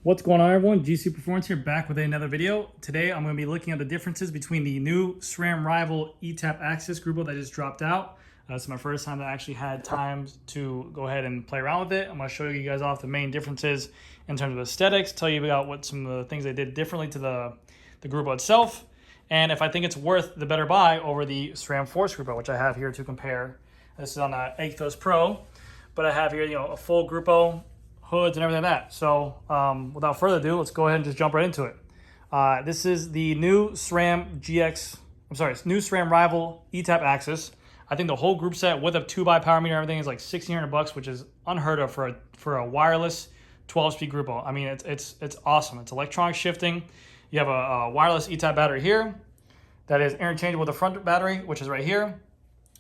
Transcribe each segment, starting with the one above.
What's going on, everyone? GC Performance here, back with another video. Today I'm going to be looking at the differences between the new SRAM rival ETAP AXS group that just dropped out. It's my first time that I actually had time to go ahead and play around with it. I'm going to show you guys off the main differences in terms of aesthetics, tell you about what some of the things they did differently to the group itself, and if I think it's worth the better buy over the SRAM Force group, which I have here to compare. This is on the AXS Pro, but I have here, a full Grupo, hoods and everything like that. So without further ado, let's go ahead and just jump right into it. This is the new SRAM new SRAM rival ETAP AXS. I think the whole group set with a 2x power meter and everything is like $1,600, which is unheard of for a wireless 12-speed Grupo. I mean, it's awesome. It's electronic shifting. You have a wireless ETAP battery here that is interchangeable with the front battery, which is right here.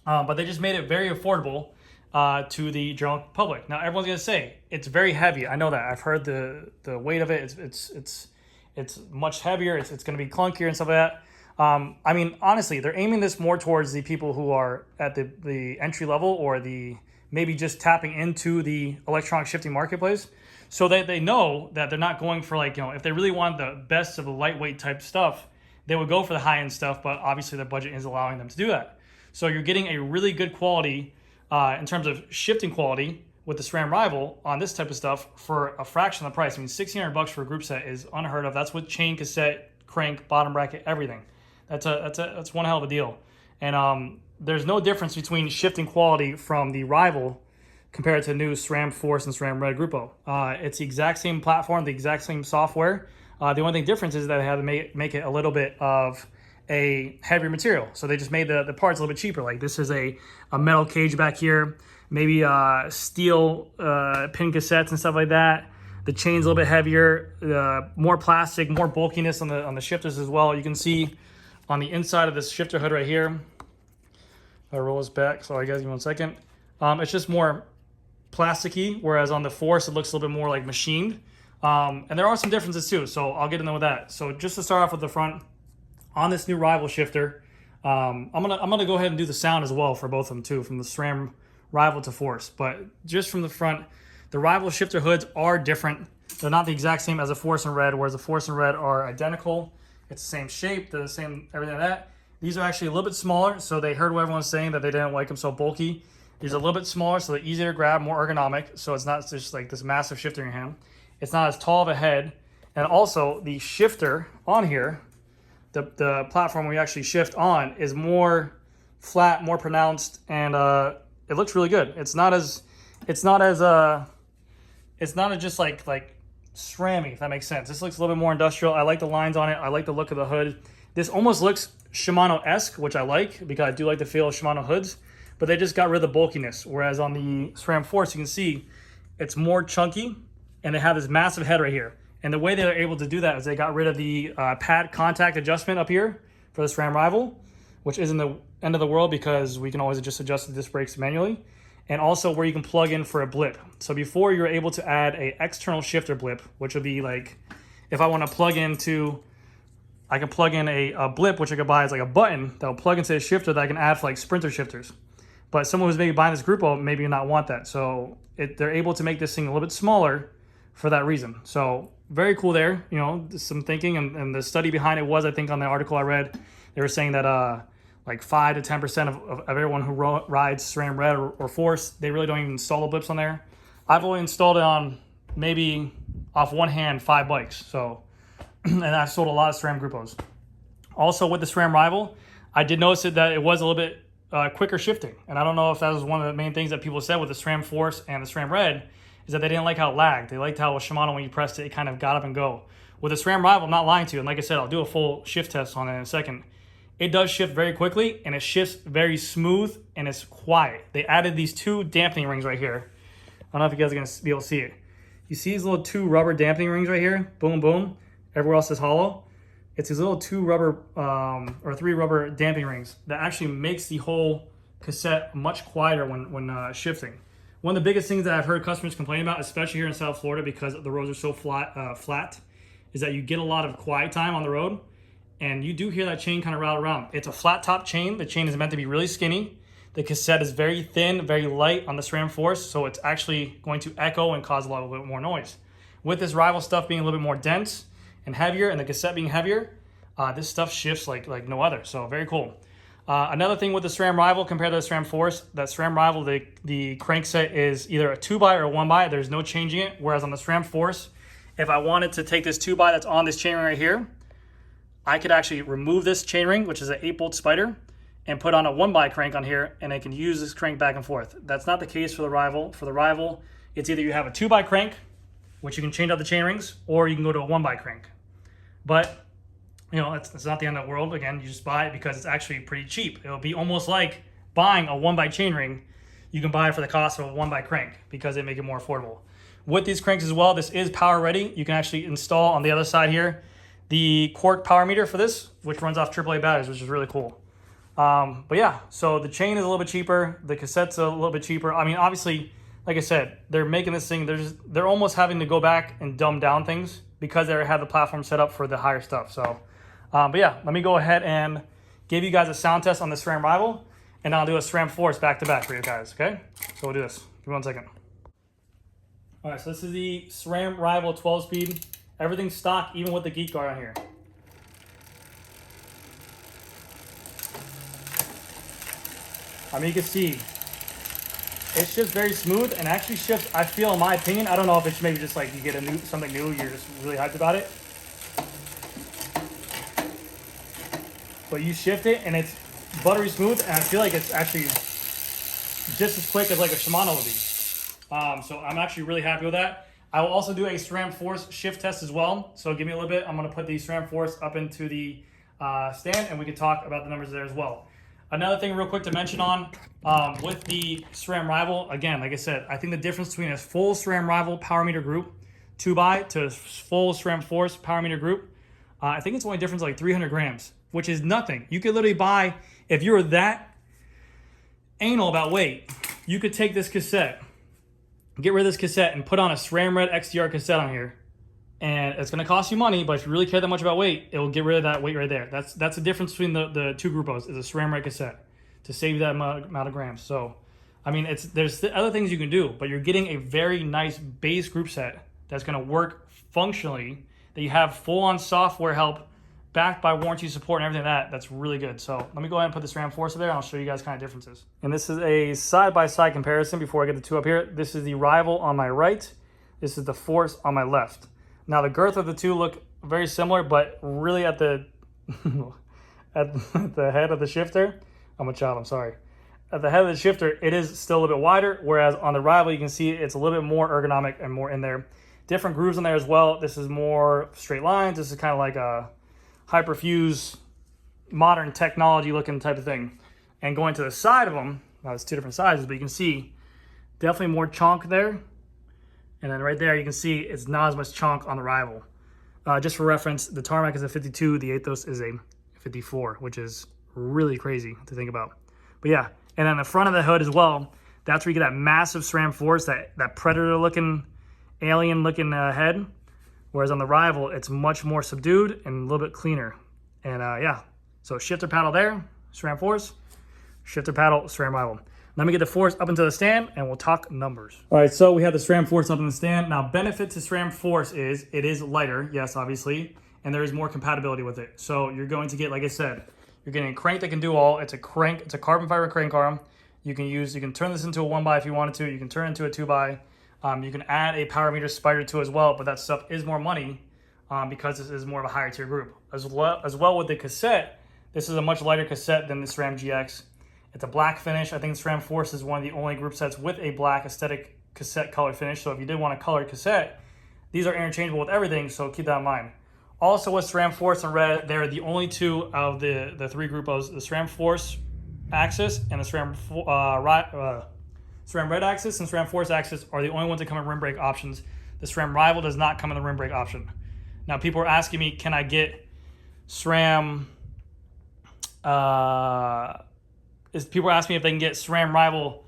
But they just made it very affordable to the general public. Now everyone's gonna say it's very heavy. I know that. I've heard the weight of it. It's much heavier. It's gonna be clunkier and stuff like that. I mean, honestly, they're aiming this more towards the people who are at the entry level or the maybe just tapping into the electronic shifting marketplace. So they know that they're not going for if they really want the best of the lightweight type stuff, they would go for the high end stuff. But obviously their budget is allowing them to do that. So you're getting a really good quality. In terms of shifting quality with the SRAM rival on this type of stuff for a fraction of the price. I mean, $1,600 for a group set is unheard of. That's with chain, cassette, crank, bottom bracket, everything. That's one hell of a deal. And there's no difference between shifting quality from the rival compared to the new SRAM Force and SRAM Red Grupo. It's the exact same platform, the exact same software. The only thing difference is that they had to make it a little bit of a heavier material. So they just made the parts a little bit cheaper. Like this is a metal cage back here, maybe steel pin cassettes and stuff like that. The chain's a little bit heavier, more plastic, more bulkiness on the shifters as well. You can see on the inside of this shifter hood right here, I'll roll this back, sorry guys, give me 1 second. It's just more plasticky, whereas on the Force, it looks a little bit more like machined. And there are some differences too, so I'll get into with that. So just to start off with the front, on this new rival shifter, I'm gonna go ahead and do the sound as well for both of them too, from the SRAM rival to Force. But just from the front, the rival shifter hoods are different. They're not the exact same as the Force and Red, whereas the Force and Red are identical. It's the same shape, they're the same, everything like that. These are actually a little bit smaller, so they heard what everyone was saying that they didn't like them so bulky. These are a little bit smaller, so they're easier to grab, more ergonomic, so it's not just like this massive shifter in your hand. It's not as tall of a head, and also the shifter on here, the platform we actually shift on is more flat, more pronounced, and it looks really good. It's not just like SRAM-y, if that makes sense. This looks a little bit more industrial. I like the lines on it. I like the look of the hood. This almost looks Shimano-esque, which I like because I do like the feel of Shimano hoods, but they just got rid of the bulkiness. Whereas on the SRAM Force, you can see it's more chunky, and they have this massive head right here. And the way they're able to do that is they got rid of the pad contact adjustment up here for the SRAM rival, which isn't the end of the world because we can always just adjust the disc brakes manually. And also where you can plug in for a blip. So before you were able to add a external shifter blip, which would be like, if I want to plug into, I can plug in a blip, which I could buy as like a button that will plug into a shifter that I can add for like sprinter shifters. But someone who's maybe buying this Grupo maybe not want that. So they're able to make this thing a little bit smaller for that reason. So very cool there, some thinking, and the study behind it was, I think on the article I read, they were saying that like 5 to 10% of everyone who rides SRAM Red or Force, they really don't even install the blips on there. I've only installed it on maybe off one hand 5 bikes, so and I've sold a lot of SRAM Grupos. Also with the SRAM rival, I did notice that it was a little bit quicker shifting, and I don't know if that was one of the main things that people said with the SRAM Force and the SRAM Red, is that they didn't like how it lagged. They liked how with Shimano, when you pressed it, it kind of got up and go. With the SRAM rival, I'm not lying to you, and like I said, I'll do a full shift test on it in a second. It does shift very quickly, and it shifts very smooth, and it's quiet. They added these 2 dampening rings right here. I don't know if you guys are going to be able to see it. You see these little 2 rubber dampening rings right here? Boom, boom. Everywhere else is hollow. It's these little 2 rubber or 3 rubber damping rings that actually makes the whole cassette much quieter when shifting. One of the biggest things that I've heard customers complain about, especially here in South Florida because the roads are so flat, is that you get a lot of quiet time on the road. And you do hear that chain kind of rattle around. It's a flat top chain. The chain is meant to be really skinny. The cassette is very thin, very light on the SRAM Force, so it's actually going to echo and cause a little bit more noise. with this Rival stuff being a little bit more dense and heavier, and the cassette being heavier, this stuff shifts like no other. So very cool. Another thing with the SRAM Rival compared to the SRAM Force, that SRAM Rival, the crankset is either a 2x or a 1x. There's no changing it. Whereas on the SRAM Force, if I wanted to take this 2x that's on this chainring right here, I could actually remove this chainring, which is an 8-bolt spider, and put on a 1x crank on here, and I can use this crank back and forth. That's not the case for the Rival. For the Rival, it's either you have a 2x crank, which you can change out the chainrings, or you can go to a 1x crank. But you know, it's not the end of the world. Again, you just buy it because it's actually pretty cheap. It'll be almost like buying a 1x chainring. You can buy it for the cost of a 1x crank because they make it more affordable. With these cranks as well, this is power ready. You can actually install on the other side here the Quark power meter for this, which runs off AAA batteries, which is really cool. But yeah, so the chain is a little bit cheaper. The cassette's a little bit cheaper. I mean, obviously, like I said, they're making this thing. They're almost having to go back and dumb down things because they have the platform set up for the higher stuff. So. But yeah, let me go ahead and give you guys a sound test on the SRAM Rival, and I'll do a SRAM Force back to back for you guys, okay? So we'll do this. Give me 1 second. All right, so this is the SRAM Rival 12-speed. Everything's stock, even with the geek guard on here. I mean, you can see it shifts very smooth and actually shifts, I feel, in my opinion. I don't know if it's maybe just like you get something new, you're just really hyped about it. But you shift it and it's buttery smooth, and I feel like it's actually just as quick as like a Shimano would be. So I'm actually really happy with that. I will also do a SRAM Force shift test as well. So give me a little bit. I'm going to put the SRAM Force up into the stand, and we can talk about the numbers there as well. Another thing real quick to mention on with the SRAM Rival, again, like I said, I think the difference between a full SRAM Rival power meter group 2x to full SRAM Force power meter group, I think it's only difference like 300 grams. Which is nothing. You could literally buy, if you were that anal about weight, you could take this cassette, get rid of this cassette, and put on a SRAM Red XDR cassette on here. And it's going to cost you money, but if you really care that much about weight, it will get rid of that weight right there. That's the difference between the two Gruppos, is a SRAM Red cassette to save that amount of grams. So, I mean, there's other things you can do, but you're getting a very nice base group set that's going to work functionally, that you have full-on software help, backed by warranty support and everything that's really good. So let me go ahead and put the SRAM Force there, and I'll show you guys kind of differences. And this is a side-by-side comparison before I get the two up here. This is the Rival on my right. This is the Force on my left. Now the girth of the two look very similar, but really at the at the head of the shifter, I'm a child, I'm sorry. At the head of the shifter, it is still a little bit wider, whereas on the Rival, you can see it's a little bit more ergonomic and more in there. Different grooves in there as well. This is more straight lines. This is kind of like a hyperfuse, modern technology looking type of thing. And going to the side of them, now it's two different sizes, but you can see definitely more chonk there. And then right there, you can see it's not as much chonk on the Rival. Just for reference, the Tarmac is a 52, the Athos is a 54, which is really crazy to think about. But yeah, and then the front of the hood as well, that's where you get that massive SRAM Force, that Predator looking, alien looking head. Whereas on the Rival, it's much more subdued and a little bit cleaner. And yeah, so shifter paddle there, SRAM Force, shifter paddle, SRAM Rival. Let me get the Force up into the stand and we'll talk numbers. All right, so we have the SRAM Force up in the stand. Now, benefit to SRAM Force is it is lighter, yes, obviously, and there is more compatibility with it. So you're going to get, like I said, you're getting a crank that can do all. It's a crank, it's a carbon fiber crank arm. You can turn this into a 1x if you wanted to. You can turn it into a 2x. You can add a power meter spider to as well, but that stuff is more money because this is more of a higher tier group. As well with the cassette, this is a much lighter cassette than the SRAM GX. It's a black finish. I think SRAM Force is one of the only group sets with a black aesthetic cassette color finish. So if you did want a colored cassette, these are interchangeable with everything, so keep that in mind. Also with SRAM Force and Red, they're the only two of the three Gruppos, the SRAM Force Axis and the SRAM Red Axis and SRAM Force Axis are the only ones that come in rim brake options. The SRAM Rival does not come in the rim brake option. Now people are asking me, can I get SRAM, people are asking me if they can get SRAM Rival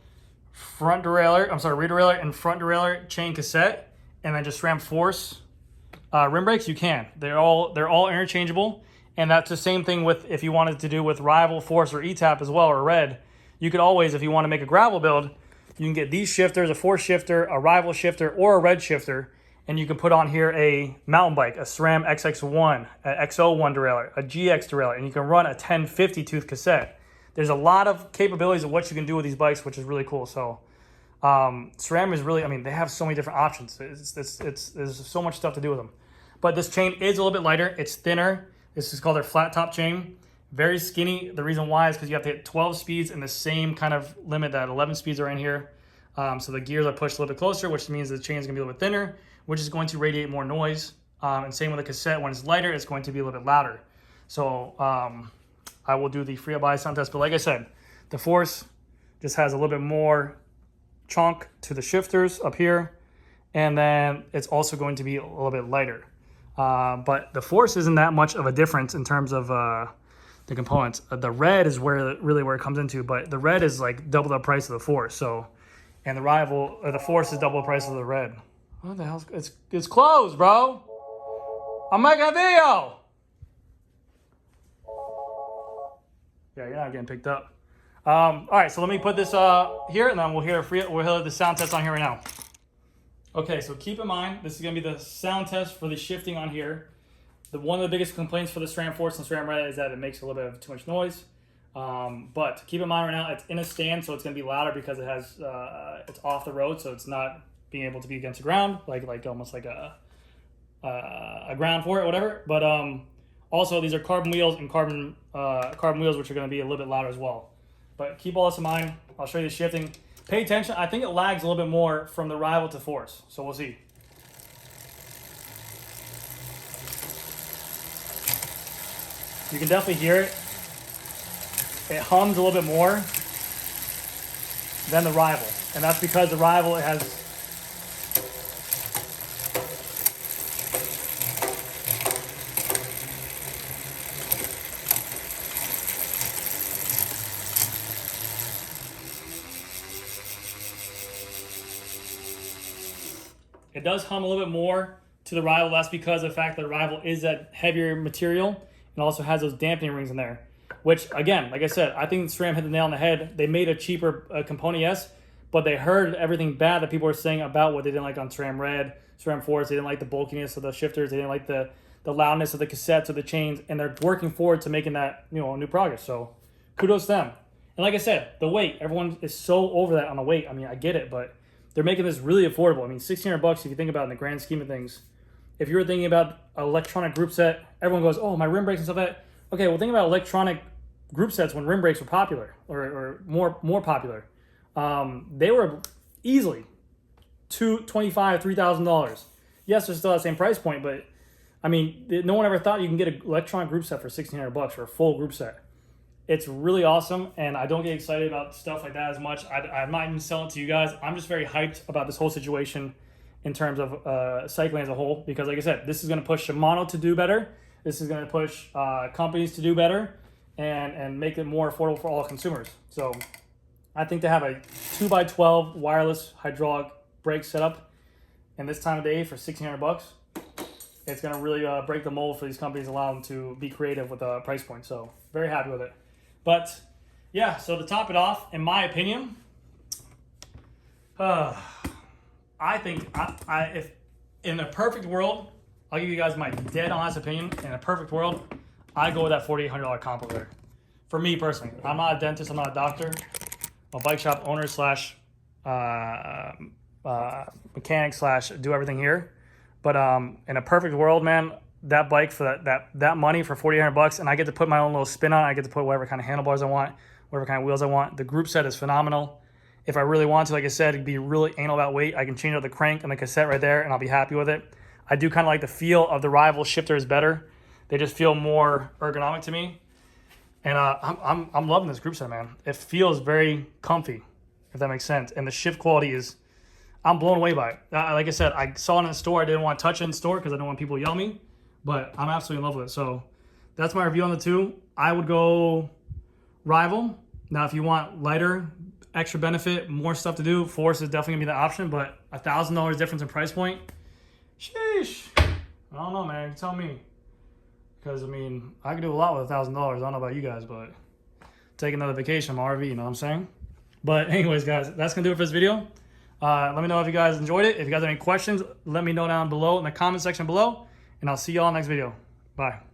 rear derailleur and front derailleur chain cassette and then just SRAM Force rim brakes. You can. They're all interchangeable, and that's the same thing with if you wanted to do with Rival, Force, or ETAP as well, or Red. You could always, if you want to make a gravel build, you can get these shifters, a Force shifter, a Rival shifter, or a Red shifter, and you can put on here a mountain bike, a SRAM XX1, an XO1 derailleur, a GX derailleur, and you can run a 1050 tooth cassette. There's a lot of capabilities of what you can do with these bikes, which is really cool. So SRAM is really, I mean, they have so many different options. There's so much stuff to do with them. But this chain is a little bit lighter. It's thinner. This is called their flat top chain. Very skinny. The reason why is because you have to hit 12 speeds in the same kind of limit that 11 speeds are in here. So the gears are pushed a little bit closer, which means the chain is going to be a little bit thinner, which is going to radiate more noise. And same with the cassette. When it's lighter, it's going to be a little bit louder. So I will do the free up buy sound test. But like I said, the Force just has a little bit more chunk to the shifters up here. And then it's also going to be a little bit lighter. But the Force isn't that much of a difference in terms of the components. The red is where it comes into, but the red is like double the price of the Force. So, and the rival, or the Force is double the price of the red. What the hell? It's closed, bro. I'm making a video. Yeah, you're not getting picked up. All right, so let me put this here, and then we'll hear the sound test on here right now. Okay, so keep in mind, this is gonna be the sound test for the shifting on here. One of the biggest complaints for the SRAM Force and SRAM Red is that it makes a little bit of too much noise. But keep in mind right now, it's in a stand, so it's going to be louder because it has it's off the road, so it's not being able to be against the ground, like almost like a ground for it, whatever. But also these are carbon wheels and carbon wheels, which are going to be a little bit louder as well. But keep all this in mind. I'll show you the shifting. Pay attention. I think it lags a little bit more from the rival to Force, so we'll see. You can definitely hear it. It hums a little bit more than the rival. And that's because the rival has it does hum a little bit more to the rival. That's because of the fact that the rival is that heavier material and also has those dampening rings in there. Which, again, like I said, I think SRAM hit the nail on the head. They made a cheaper component, yes, but they heard everything bad that people were saying about what they didn't like on SRAM Red, SRAM Force. They didn't like the bulkiness of the shifters. They didn't like the loudness of the cassettes or the chains, and they're working forward to making that, new progress. So kudos to them. And like I said, the weight, everyone is so over that on the weight. I mean, I get it, but they're making this really affordable. I mean, $1,600 if you think about it in the grand scheme of things. If you're thinking about an electronic group set, everyone goes, oh, my rim brakes and stuff like that. Okay, well, think about electronic group sets when rim brakes were popular or more popular. They were easily $2,500, $3,000. Yes, they're still at the same price point, but I mean, no one ever thought you can get an electronic group set for $1,600 or a full group set. It's really awesome, and I don't get excited about stuff like that as much. I'm not even selling it to you guys. I'm just very hyped about this whole situation in terms of cycling as a whole, because like I said, this is going to push Shimano to do better. This is going to push companies to do better and make it more affordable for all consumers. So I think to have a 2x12 wireless hydraulic brake setup in this time of day for $1,600, it's going to really break the mold for these companies, allow them to be creative with a price point. So very happy with it. But yeah, so to top it off, in my opinion, I think if in a perfect world, I'll give you guys my dead honest opinion. In a perfect world, I go with that $4,800 combo there. For me personally, I'm not a dentist. I'm not a doctor. I'm a bike shop owner slash mechanic slash do everything here. But in a perfect world, man, that bike for that money for $4,800, and I get to put my own little spin on it. I get to put whatever kind of handlebars I want, whatever kind of wheels I want. The group set is phenomenal. If I really want to, like I said, be really anal about weight, I can change out the crank and the cassette right there, and I'll be happy with it. I do kind of like the feel of the rival shifters better. They just feel more ergonomic to me. And I'm loving this group set, man. It feels very comfy, if that makes sense. And the shift quality is, I'm blown away by it. Like I said, I saw it in the store. I didn't want to touch it in the store because I don't want people to yell at me. But I'm absolutely in love with it. So that's my review on the two. I would go rival. Now, if you want lighter, extra benefit, more stuff to do, Force is definitely going to be the option. But $1,000 difference in price point, sheesh. I don't know, man. You tell me. Because, I mean, I could do a lot with $1,000. I don't know about you guys, but take another vacation on my RV, you know what I'm saying? But anyways, guys, that's going to do it for this video. Let me know if you guys enjoyed it. If you guys have any questions, let me know down below in the comment section below. And I'll see y'all next video. Bye.